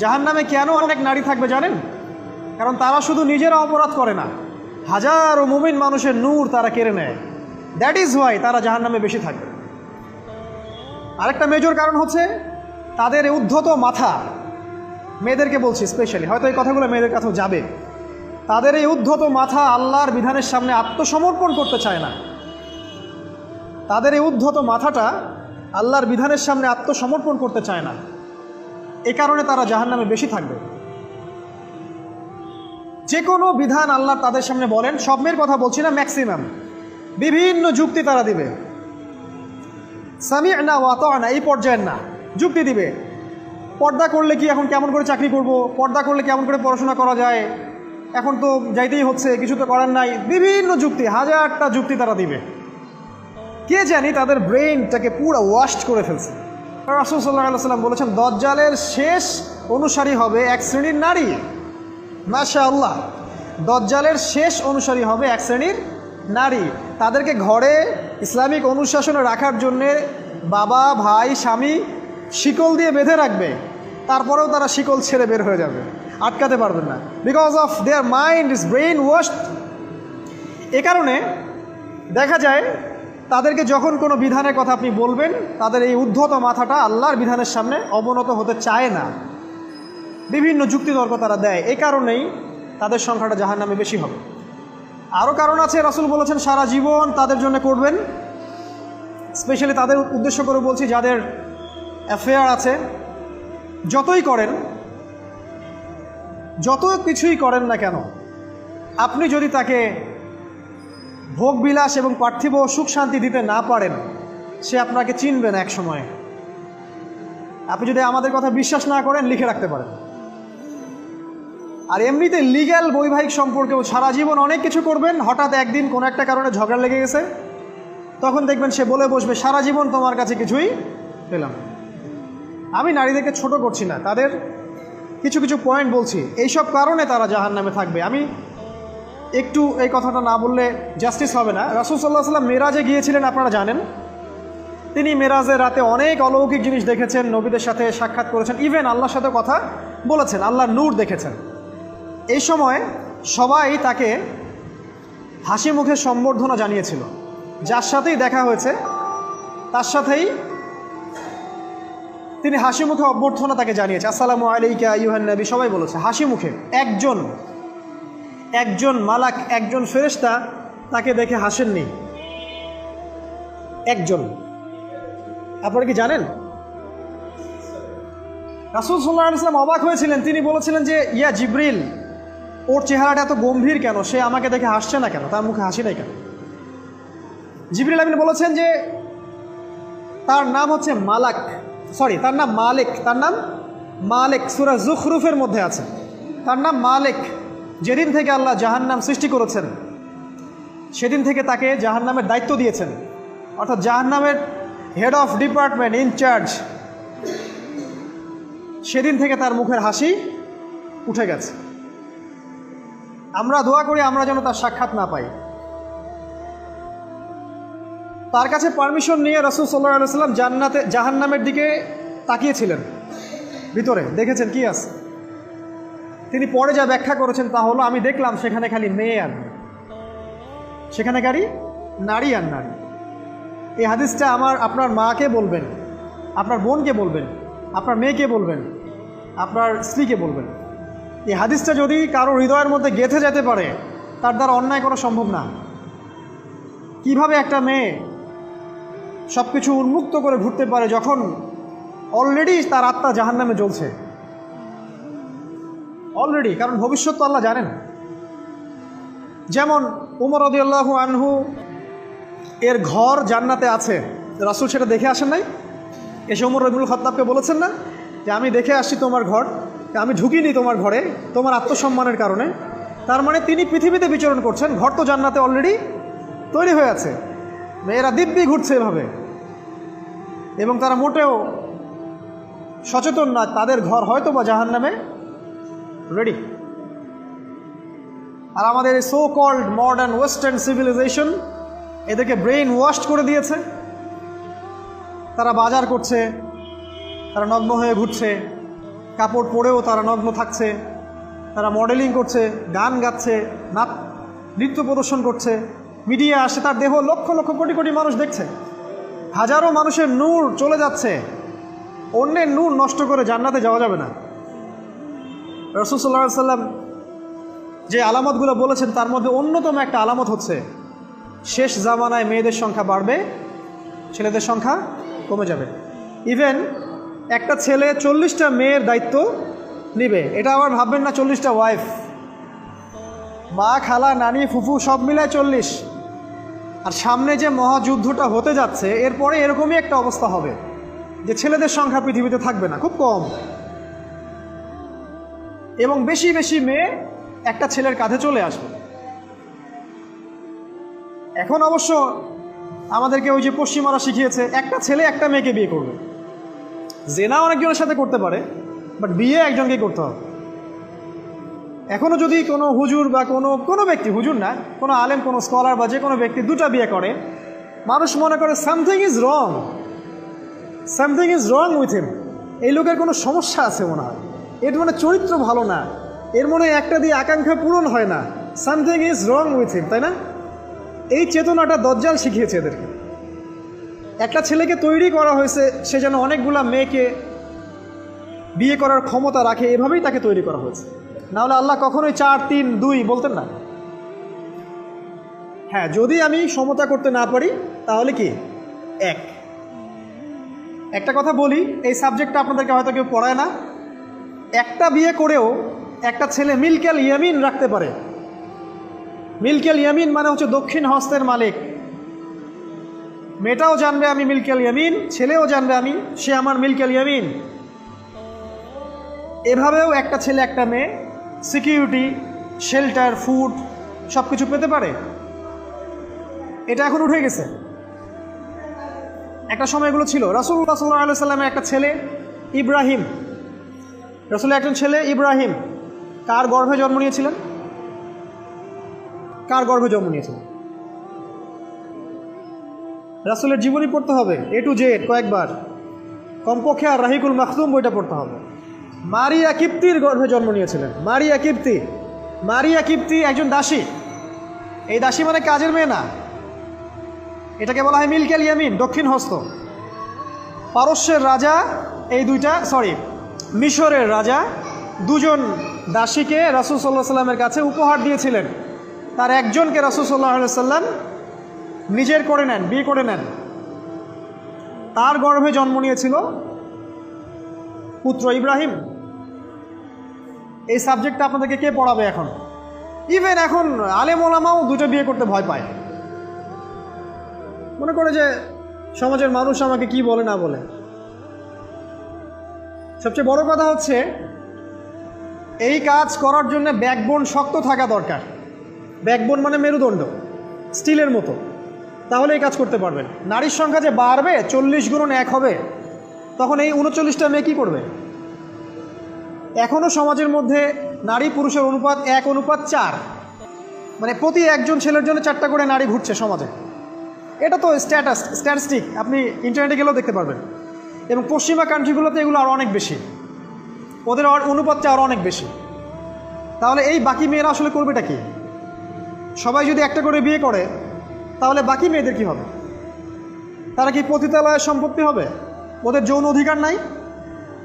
জাহান্নামে কেন অনেক নারী থাকবে জানেন? কারণ তারা শুধু নিজেরা অপরাধ করে না, হাজারো মুমিন মানুষের নূর তারা কেড়ে নেয়। দ্যাট ইজ ওয়াই তারা জাহান্নামে বেশি থাকবে। আরেকটা মেজর কারণ হচ্ছে তাদের উদ্ধত মাথা। মেয়েদেরকে বলছি স্পেশালি, হয়তো এই কথাগুলো মেয়েদের কাছেও যাবে। তাদের এই উদ্ধত মাথা আল্লাহর বিধানের সামনে আত্মসমর্পণ করতে চায় না। তাদের এই উদ্ধত মাথাটা আল্লাহর বিধানের সামনে আত্মসমর্পণ করতে চায় না, এ কারণে তারা জাহান্নামে বেশি থাকবে। যে কোনো বিধান আল্লাহ তাদের সামনে বলেন, সব মেয়ের কথা বলছি না, ম্যাক্সিমাম বিভিন্ন যুক্তি তারা দিবে। সামি'না ওয়া আতা'না এই পর্যায়ের না, যুক্তি দিবে। পর্দা করলে কি এখন কেমন করে চাকরি করব, পর্দা করলে কেমন করে পড়াশোনা করা যায়, এখন তো যাইতেই হচ্ছে, কিছু তো করার নাই, বিভিন্ন যুক্তি, হাজারটা যুক্তি তারা দিবে। কে জানি তাদের ব্রেইনটাকে পুরো ওয়াশড করে ফেলছে। রাসূল সাল্লাল্লাহু আলাইহি ওয়াসাল্লাম বলেছেন, দজ্জালের শেষ অনুসারী হবে এক শ্রেণীর নারী। মাশাআল্লাহ, দজ্জালের শেষ অনুসারী হবে এক শ্রেণীর নারী। তাদেরকে ঘরে ইসলামিক অনুশাসনে রাখার জন্যে বাবা, ভাই, স্বামী শিকল দিয়ে বেঁধে রাখবে, তারপরেও তারা শিকল ছেড়ে বের হয়ে যাবে, আটকাতে পারবেন না, because of their mind is brain washed. এ কারণে দেখা যায় তাদেরকে যখন কোনো বিধানের কথা আপনি বলবেন, তাদের এই উদ্ধত মাথাটা আল্লাহর বিধানের সামনে অবনত হতে চায় না, বিভিন্ন যুক্তিতর্ক তারা দেয়। এই কারণেই তাদের সংখ্যাটা জাহান্নামে বেশি হবে। আরও কারণ আছে, রাসূল বলেছেন সারা জীবন তাদের জন্য করবেন। স্পেশালি তাদের উদ্দেশ্য করে বলছি যাদের অ্যাফেয়ার আছে। যতই করেন, যত কিছুই করেন না কেন, আপনি যদি তাকে ভোগবিলাস এবং পার্থিব সুখ শান্তি দিতে না পারেন, সে আপনাকে চিনবে না এক সময়। আপনি যদি আমাদের কথা বিশ্বাস না করেন, লিখে রাখতে পারেন। আর এমনিতে লিগ্যাল বৈবাহিক সম্পর্কেও সারা জীবন অনেক কিছু করবেন, হঠাৎ একদিন কোনো একটা কারণে ঝগড়া লেগে গেছে, তখন দেখবেন সে বলে বসবে, সারা জীবন তোমার কাছে কিছুই পেলাম। আমি নারীদেরকে ছোট করছি না, তাদের কিছু কিছু পয়েন্ট বলছি, এইসব কারণে তারা জাহান্নামে থাকবে। আমি একটু এই কথাটা না বললে জাস্টিস হবে না। রাসূল সাল্লাল্লাহু আলাইহি ওয়াসাল্লাম মেরাজে গিয়েছিলেন, আপনারা জানেন। তিনি মেরাজের রাতে অনেক অলৌকিক জিনিস দেখেছেন, নবীদের সাথে সাক্ষাৎ করেছেন, ইভেন আল্লাহর সাথে কথা বলেছেন, আল্লাহর নূর দেখেছেন। এই সময় সবাই তাকে হাসি মুখে সম্বর্ধনা জানিয়েছিল। যার সাথেই দেখা হয়েছে তার সাথেই তিনি হাসি মুখে অভ্যর্থনা তাকে জানিয়েছে, আসসালামু আলাইকা আইয়ুহান নবী, সবাই বলেছে হাসি মুখে। একজন মালাক, একজন ফেরেশতা তাকে দেখে হাসেননি, একজন। আপনারা কি জানেন? রাসূল সাল্লাল্লাহু আলাইহি ওয়াসাল্লাম অবাক হয়েছিলেন। তিনি বলেছিলেন যে, ইয়া জিবরিল, ওর চেহারাটা এত গম্ভীর কেন, সে আমাকে দেখে হাসছে না কেন, তার মুখে হাসি নাই কেন? জিবরিল আমিন বলেছেন যে তার নাম হচ্ছে মালাক, তার নাম মালিক, তার নাম মালিক, সূরা যুখরুফের মধ্যে আছে, তার নাম মালিক। যেদিন থেকে আল্লাহ জাহান্নাম সৃষ্টি করেছেন, সেদিন থেকে তাকে জাহান্নামের দায়িত্ব দিয়েছেন, অর্থাৎ জাহান্নামের হেড অফ ডিপার্টমেন্ট, ইনচার্জ। সেদিন থেকে তার মুখের হাসি উঠে গেছে। আমরা দোয়া করি আমরা যেন তার সাক্ষাৎ না পাই। তার কাছে পারমিশন নিয়ে রাসূল সাল্লাল্লাহু আলাইহি ওয়াসাল্লাম জাহান্নামের দিকে তাকিয়েছিলেন, ভিতরে দেখেছেন কি আছে। তিনি পরে যা ব্যাখ্যা করেছেন তা হলো, আমি দেখলাম সেখানে খালি মেয়ে আর মেয়ে, সেখানে খালি নারী আর নারী। এই হাদিসটা আপনার মাকে বলবেন, আপনার বোনকে বলবেন, আপনার মেয়েকে বলবেন, আপনার স্ত্রীকে বলবেন। এই হাদিসটা যদি কারো হৃদয়ের মধ্যে গেঁথে যেতে পারে, তার দ্বারা অন্যায় করা সম্ভব না। কিভাবে একটা মেয়ে সব কিছু উন্মুক্ত করে ঘুরতে পারে যখন অলরেডি তার আত্মা জাহান্নামে জ্বলছে, অলরেডি, কারণ ভবিষ্যৎ তো আল্লাহ জানেন। যেমন উমর রাদিয়াল্লাহু আনহু এর ঘর জান্নাতে আছে, রাসূল সেটা দেখে আসেন নাই? এসে উমর ইবনুল খাত্তাবকে বলেছেন না যে আমি দেখে আসছি তোমার ঘর, আমি ঢুকিনি তোমার ঘরে তোমার আত্মসম্মানের কারণে। তার মানে তিনি পৃথিবীতে বিচরণ করছেন, ঘর তো জান্নাতে অলরেডি তৈরি হয়ে আছে। মেয়েরা দিব্যি ঘুরছে এভাবে, এবং তারা মোটেও সচেতন না তাদের ঘর হয়তো বা জাহান্নামে রেডি। আর আমাদের এই so called modern western civilization এদেরকে ব্রেইন ওয়াশড করে দিয়েছে। তারা বাজার করছে, তারা নগ্ন হয়ে ঘুরছে, কাপড় পরেও তারা নগ্ন থাকছে, তারা মডেলিং করছে, গান গাচ্ছে, নৃত্য প্রদর্শন করছে, মিডিয়া আসে, তার দেহ লক্ষ লক্ষ কোটি কোটি মানুষ দেখছে। হাজারো মানুষের নূর চলে যাচ্ছে, অন্যের নূর নষ্ট করে জান্নাতে যাওয়া যাবে না। রাসূল সাল্লাল্লাহু আলাইহি ওয়াসাল্লাম যে আলামতগুলো বলেছেন তার মধ্যে অন্যতম একটা আলামত হচ্ছে শেষ জামানায় মেয়েদের সংখ্যা বাড়বে, ছেলেদের সংখ্যা কমে যাবে। ইভেন একটা ছেলে 40টা মেয়ের দায়িত্ব নিবে। এটা আবার ভাববেন না 40টা ওয়াইফ, মা, খালা, নানি, ফুফু সব মিলায় 40। আর সামনে যে মহাযুদ্ধটা হতে যাচ্ছে এরপরে এরকমই একটা অবস্থা হবে যে ছেলেদের সংখ্যা পৃথিবীতে থাকবে না, খুব কম, এবং বেশি বেশি মেয়ে একটা ছেলের কাঁধে চলে আসবে। এখন অবশ্য আমাদেরকে ওই যে পশ্চিমারা শিখিয়েছে একটা ছেলে একটা মেয়েকে বিয়ে করবে। জেনা অনেকজনের সাথে করতে পারে, বাট বিয়ে একজনকেই করতে হবে। এখনও যদি কোনো হুজুর বা কোনো ব্যক্তি, হুজুর না, কোনো আলেম, কোনো স্কলার বা যে কোনো ব্যক্তি দুটা বিয়ে করে, মানুষ মনে করে something is wrong, something is wrong with him. এই লোকের কোনো সমস্যা আছে মনে হয়, এর মানে চরিত্র ভালো না, এর মনে হয় একটা দিয়ে আকাঙ্ক্ষা পূরণ হয় না, something is wrong with him, তাই না? এই চেতনাটা দজ্জাল শিখিয়েছে এদেরকে। একটা ছেলেকে তৈরি করা হয়েছে সে যেন অনেকগুলা মেয়েকে বিয়ে করার ক্ষমতা রাখে, এভাবেই তাকে তৈরি করা হয়েছে। নাহলে আল্লাহ কখনোই 4, 3, 2 বলতেন না। হ্যাঁ, যদি আমি সমতা করতে না পারি তাহলে কি একটা কথা বলি, এই সাবজেক্টটা আপনাদেরকে হয়তো কেউ পড়ায় না। একটা বিয়ে করেও একটা ছেলে মিল্কেল ইয়ামিন রাখতে পারে। মিল্কেল ইয়ামিন মানে হচ্ছে দক্ষিণ হস্তের মালিক। মেয়েটাও জানবে আমি মিল্কেল ইয়ামিন, ছেলেও জানবে সে আমার মিল্কেল ইয়ামিন। এভাবেও একটা ছেলে একটা মেয়ে সিকিউরিটি, শেল্টার, ফুড সব কিছু পেতে পারে। এটা এখন উঠে গেছে, একটা সময় এগুলো ছিল। রাসূলুল্লাহ সাল্লাল্লাহু আলাইহি ওয়াসাল্লামের একটা ছেলে ইব্রাহিম, রাসূলের একজন ছেলে ইব্রাহিম কার গর্ভে জন্ম নিয়েছিলেন? কার গর্ভে জন্ম নিয়েছিলেন? রাসূলের জীবনী পড়তে হবে A to Z কয়েকবার, কমপক্ষে আর রাহিকুল মাখতুম বইটা পড়তে হবে। মারিয়া কিপ্তির গর্ভে জন্ম নিয়েছিলেন। মারিয়া কিপ্তি একজন দাসী। এই দাসী মানে কাজের মেয়ে না, এটাকে বলা হয় মিল্কেল ইয়ামিন, দক্ষিণ হস্ত। পারস্যের রাজা মিশরের রাজা দুজন দাসীকে রাসূল সাল্লাল্লাহু আলাইহি সাল্লামের কাছে উপহার দিয়েছিলেন। তার একজনকে রাসূল সাল্লাল্লাহু আলাইহি সাল্লাম নিজের করে নেন, বিয়ে করে নেন। তার গর্ভে জন্ম নিয়েছিল পুত্র ইব্রাহিম। এই সাবজেক্টটা আপনাদেরকে কে পড়াবে এখন? ইভেন এখন আলেম ওলামাও দুটো বিয়ে করতে ভয় পায়, মনে করে যে সমাজের মানুষ আমাকে কি বলে না বলে। সবচেয়ে বড় কথা হচ্ছে এই কাজ করার জন্য ব্যাকবোন শক্ত থাকা দরকার। ব্যাকবোন মানে মেরুদণ্ড, স্টিলের মতো, তাহলে এই কাজ করতে পারবেন। নারীর সংখ্যা যে বাড়বে, 40 গুণন 1 হবে, তখন এই 39টা মেয়ে কী করবে? এখনও সমাজের মধ্যে নারী পুরুষের অনুপাত 1:4, মানে প্রতি একজন ছেলের জন্য 4টা করে নারী ঘুরছে সমাজে। এটা তো স্ট্যাটিস্টিক, আপনি ইন্টারনেটে গেলেও দেখতে পারবেন। এবং পশ্চিমা কান্ট্রিগুলোতে এগুলো আরও অনেক বেশি, ওদের অনুপাতটা আরও অনেক বেশি। তাহলে এই বাকি মেয়েরা আসলে করবেটা কি? সবাই যদি একটা করে বিয়ে করে তাহলে বাকি মেয়েদের কি হবে? তারা কি পতিতালয়ের সম্পত্তি হবে? ওদের যৌন অধিকার নাই?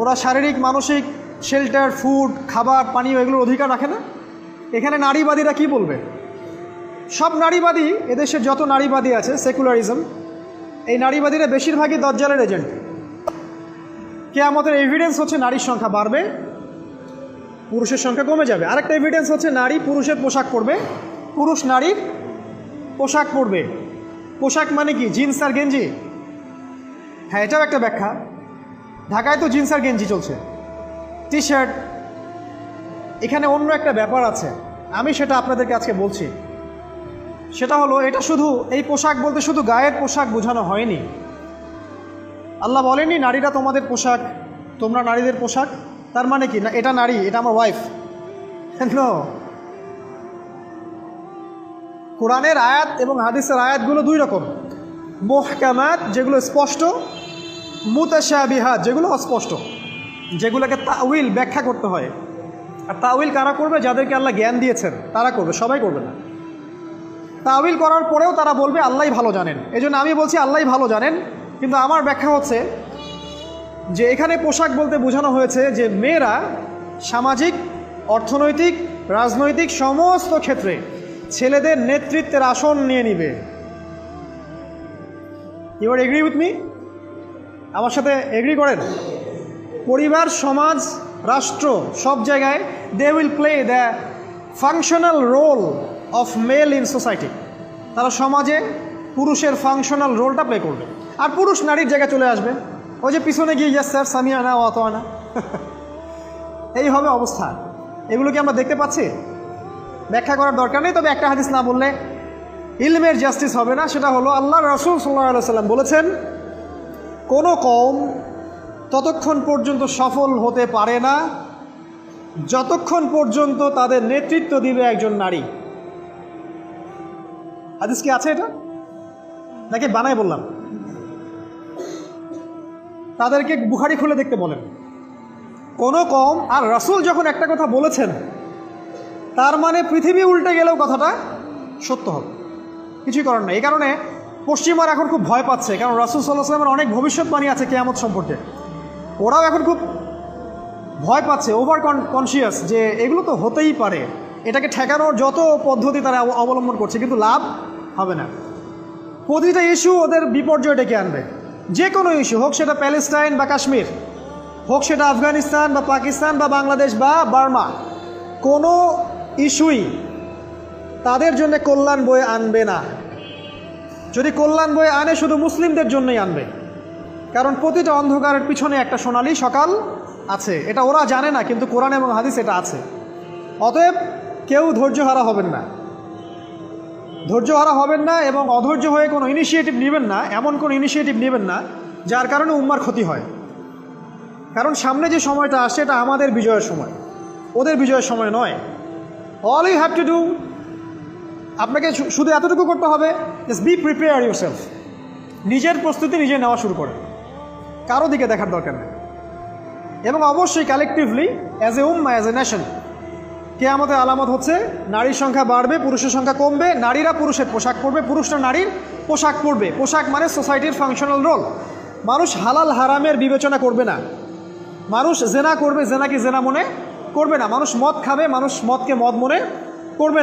ওরা শারীরিক, মানসিক, শেল্টার, ফুড, খাবার, পানীয় এগুলোর অধিকার রাখে না? এখানে নারীবাদীরা কি বলবে? সব নারীবাদী, এদেশের যত নারীবাদী আছে, সেকুলারিজম, এই নারীবাদীরা বেশিরভাগই দজ্জালের এজেন্ট। কিয়ামতের এভিডেন্স হচ্ছে নারীর সংখ্যা বাড়বে, পুরুষের সংখ্যা কমে যাবে। আরেকটা এভিডেন্স হচ্ছে নারী পুরুষের পোশাক পরবে, পুরুষ নারীর পোশাক পরবে। পোশাক মানে কি? জিন্স আর গেঞ্জি? হ্যাঁ, এটাও একটা ব্যাখ্যা। ঢাকায় তো জিন্স আর গেঞ্জি চলছে, টি শার্ট। এখানে অন্য একটা ব্যাপার আছে, আমি সেটা আপনাদেরকে আজকে বলছি। সেটা হলো, এটা শুধু এই পোশাক বলতে শুধু গায়ের পোশাক বোঝানো হয়নি। আল্লাহ বলেনি নারীরা তোমাদের পোশাক, তোমরা নারীদের পোশাক। তার মানে কি? না, এটা নারী, এটা আমার ওয়াইফ। নো, কোরআনের আয়াত এবং হাদিসের আয়াতগুলো দুই রকম। মুহকামাত যেগুলো স্পষ্ট, মুতাশাবিহাত যেগুলো অস্পষ্ট। যেগুলোকে তাউইল ব্যাখ্যা করতে হয়। আর তাউইল কারা করবে? যাদেরকে আল্লাহ জ্ঞান দিয়েছেন তারা করবে, সবাই করবে না। তাউইল করার পরেও তারা বলবে আল্লাহই ভালো জানেন। এই জন্য আমি বলছি আল্লাহই ভালো জানেন, কিন্তু আমার ব্যাখ্যা হচ্ছে যে এখানে পোশাক বলতে বোঝানো হয়েছে যে মেয়েরা সামাজিক, অর্থনৈতিক, রাজনৈতিক সমস্ত ক্ষেত্রে ছেলেদের নেতৃত্বের আসন নিয়ে নিবে। You are agree with me? আমার সাথে এগ্রি করেন? পরিবার, সমাজ, রাষ্ট্র সব জায়গায় they will play the functional role of male in society. তারা সমাজে পুরুষের ফাংশনাল রোলটা প্লে করবে, আর পুরুষ নারীর জায়গায় চলে আসবে। ওই যে পিছনে গিয়ে ইয়েস স্যার সামিয়ানা ও আতোয়ানা, এই হবে অবস্থা। এগুলো কি আমরা দেখতে পাচ্ছি? ব্যাখ্যা করার দরকার নেই, তবে একটা হাদিস না বললে ইলমের জাস্টিস হবে না। সেটা হলো আল্লাহ রাসূল সাল্লাল্লাহু আলাইহি সাল্লাম বলেছেন, কোনো কওম ততক্ষণ পর্যন্ত সফল হতে পারে না যতক্ষণ পর্যন্ত তাদের নেতৃত্ব দিবে একজন নারী। হাদিস কি আছে এটা, নাকি বানাই বললাম? তাদেরকে বুখারী খুলে দেখতে বলেন। কোনো কওম, আর রাসূল যখন একটা কথা বলেছেন তার মানে পৃথিবী উল্টে গেলেও কথাটা সত্য হবে, কিছুই করার নাই। এই কারণে পশ্চিমারা এখন খুব ভয় পাচ্ছে, কারণ রাসূল সাল্লাল্লাহু আলাইহি ওয়াসাল্লামের অনেক ভবিষ্যৎবাণী আছে কিয়ামত সম্পর্কে। ওরাও এখন খুব ভয় পাচ্ছে, ওভার কনসিয়াস যে এগুলো তো হতেই পারে। এটাকে ঠেকানোর যত পদ্ধতি তারা অবলম্বন করছে, কিন্তু লাভ হবে না। প্রতিটা ইস্যু ওদের বিপর্যয় ডেকে আনবে। যে কোনো ইস্যু হোক, সেটা প্যালেস্টাইন বা কাশ্মীর হোক, সেটা আফগানিস্তান বা পাকিস্তান বা বাংলাদেশ বা বার্মা, কোনো ইস্যুই তাদের জন্য কল্যাণ বয়ে আনবে না। যদি কল্যাণ বয়ে আনে, শুধু মুসলিমদের জন্যই আনবে, কারণ প্রতিটা অন্ধকারের পিছনে একটা সোনালী সকাল আছে। এটা ওরা জানে না, কিন্তু কোরআন এবং হাদিস এটা আছে। অতএব কেউ ধৈর্যহারা হবেন না, ধৈর্যহারা হবেন না, এবং অধৈর্য হয়ে কোনো ইনিশিয়েটিভ নেবেন না, এমন কোনো ইনিশিয়েটিভ নেবেন না যার কারণে উম্মার ক্ষতি হয়। কারণ সামনে যে সময়টা আসছে এটা আমাদের বিজয়ের সময়, ওদের বিজয়ের সময় নয়। All you have to do, আপনাকে শুধু এতটুকু করতে হবে, জাস্ট বি প্রিপেয়ার ইউরসেলফ। নিজের প্রস্তুতি নিজে নেওয়া শুরু করে, কারো দিকে দেখার দরকার নেই। এবং অবশ্যই collectively as a Umma, as a nation, কিয়ামতের আলামত হচ্ছে নারীর সংখ্যা বাড়বে, পুরুষের সংখ্যা কমবে। নারীরা পুরুষের পোশাক পরবে, পুরুষরা নারীর পোশাক পরবে। পোশাক মানে সোসাইটির ফাংশনাল রোল। মানুষ হালাল হারামের বিবেচনা করবে না। মানুষ জেনা করবে, জেনাকে জেনা মনে করবে না। মানুষ মদ খাবে, মানুষ মদকে মদ মনে করবে না।